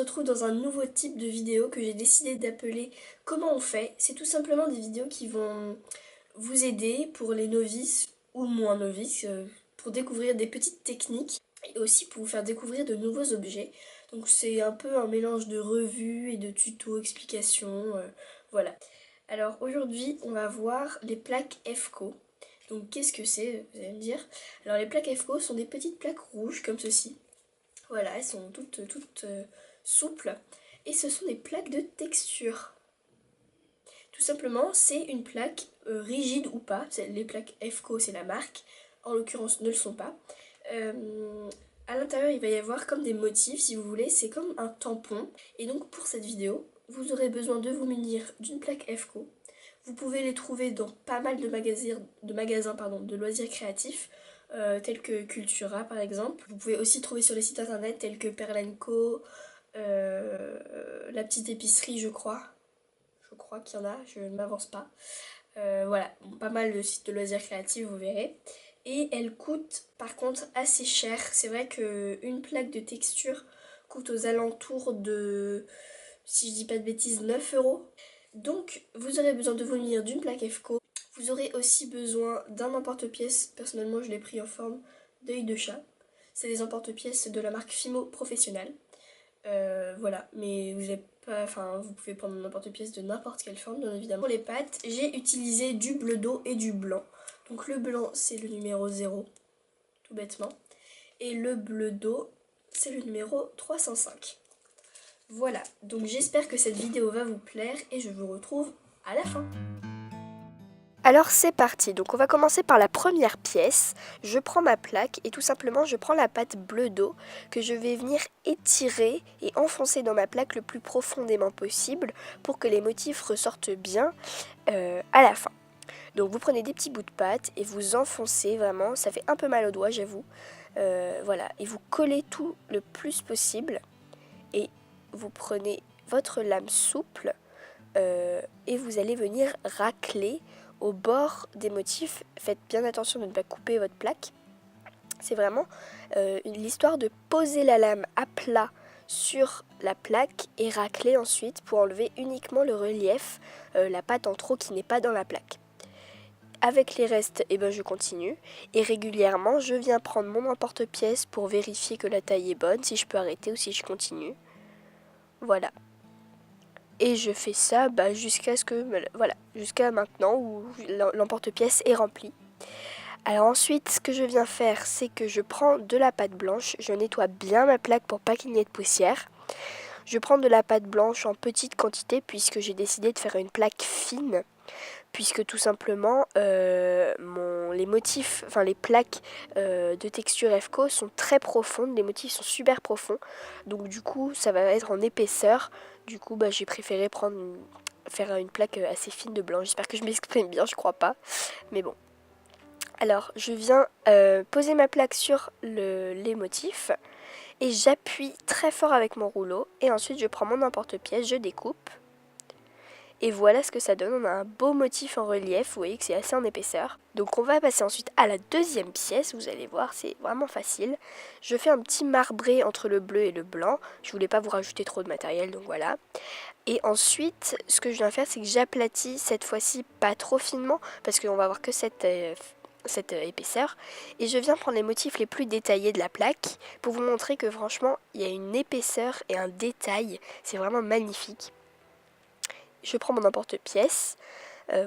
retrouve dans un nouveau type de vidéo que j'ai décidé d'appeler Comment on fait. C'est tout simplement des vidéos qui vont vous aider pour les novices ou moins novices pour découvrir des petites techniques et aussi pour vous faire découvrir de nouveaux objets. Donc c'est un peu un mélange de revues et de tutos, explications, voilà. Alors aujourd'hui on va voir les plaques EFCO. Donc qu'est-ce que c'est, vous allez me dire? Alors les plaques EFCO sont des petites plaques rouges comme ceci. Voilà, elles sont toutes souples. Et ce sont des plaques de texture. Tout simplement, c'est une plaque rigide ou pas. Les plaques EFCO, c'est la marque. En l'occurrence, ne le sont pas. À l'intérieur, il va y avoir comme des motifs, si vous voulez. C'est comme un tampon. Et donc, pour cette vidéo, vous aurez besoin de vous munir d'une plaque EFCO. Vous pouvez les trouver dans pas mal de magasins de loisirs créatifs, tels que Cultura par exemple. Vous pouvez aussi trouver sur les sites internet tels que Perlenco, La Petite Épicerie je crois. Je crois qu'il y en a, je ne m'avance pas. Voilà, bon, pas mal de sites de loisirs créatifs, vous verrez. Et elles coûtent par contre assez cher. C'est vrai qu'une plaque de texture coûte aux alentours de, si je dis pas de bêtises, 9 euros. Donc vous aurez besoin de vous munir d'une plaque EFCO. Vous aurez aussi besoin d'un emporte-pièce. Personnellement je l'ai pris en forme d'œil de chat. C'est des emporte-pièces de la marque Fimo Professionnal. Voilà, mais vous avez pas, enfin, vous pouvez prendre n'importe pièce de n'importe quelle forme, bien évidemment. Pour les pattes, j'ai utilisé du bleu d'eau et du blanc. Donc le blanc, c'est le numéro 0, tout bêtement. Et le bleu d'eau, c'est le numéro 305. Voilà, donc j'espère que cette vidéo va vous plaire et je vous retrouve à la fin. Alors c'est parti, donc on va commencer par la première pièce. Je prends ma plaque et tout simplement je prends la pâte bleu d'eau que je vais venir étirer et enfoncer dans ma plaque le plus profondément possible pour que les motifs ressortent bien à la fin. Donc vous prenez des petits bouts de pâte et vous enfoncez vraiment, ça fait un peu mal aux doigts j'avoue. Voilà, et vous collez tout le plus possible et vous prenez votre lame souple et vous allez venir racler au bord des motifs. Faites bien attention de ne pas couper votre plaque. C'est vraiment l'histoire de poser la lame à plat sur la plaque et racler ensuite pour enlever uniquement le relief, la pâte en trop qui n'est pas dans la plaque. Avec les restes, je continue et régulièrement je viens prendre mon emporte-pièce pour vérifier que la taille est bonne, si je peux arrêter ou si je continue. Voilà. Et je fais ça jusqu'à jusqu'à maintenant où l'emporte-pièce est rempli. Alors ensuite, ce que je viens faire, c'est que je prends de la pâte blanche, je nettoie bien ma plaque pour pas qu'il n'y ait de poussière. Je prends de la pâte blanche en petite quantité puisque j'ai décidé de faire une plaque fine. Puisque tout simplement, les motifs, les plaques de texture EFCO sont très profondes, les motifs sont super profonds. Donc du coup, ça va être en épaisseur. Du coup, j'ai préféré faire une plaque assez fine de blanc. J'espère que je m'exprime bien, je crois pas. Mais bon. Alors, je viens poser ma plaque sur les motifs. Et j'appuie très fort avec mon rouleau. Et ensuite, je prends mon emporte-pièce, je découpe. Et voilà ce que ça donne, on a un beau motif en relief, vous voyez que c'est assez en épaisseur. Donc on va passer ensuite à la deuxième pièce, vous allez voir, c'est vraiment facile. Je fais un petit marbré entre le bleu et le blanc, je voulais pas vous rajouter trop de matériel, donc voilà. Et ensuite, ce que je viens faire, c'est que j'aplatis cette fois-ci pas trop finement, parce qu'on va avoir que cette épaisseur. Et je viens prendre les motifs les plus détaillés de la plaque, pour vous montrer que franchement, il y a une épaisseur et un détail, c'est vraiment magnifique. Je prends mon emporte-pièce,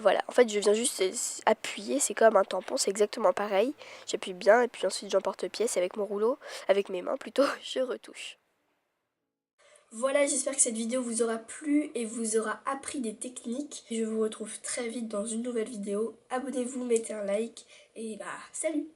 voilà, en fait je viens juste appuyer, c'est comme un tampon, c'est exactement pareil. J'appuie bien et puis ensuite j'emporte-pièce avec mon rouleau, avec mes mains plutôt, je retouche. Voilà, j'espère que cette vidéo vous aura plu et vous aura appris des techniques. Je vous retrouve très vite dans une nouvelle vidéo. Abonnez-vous, mettez un like et salut!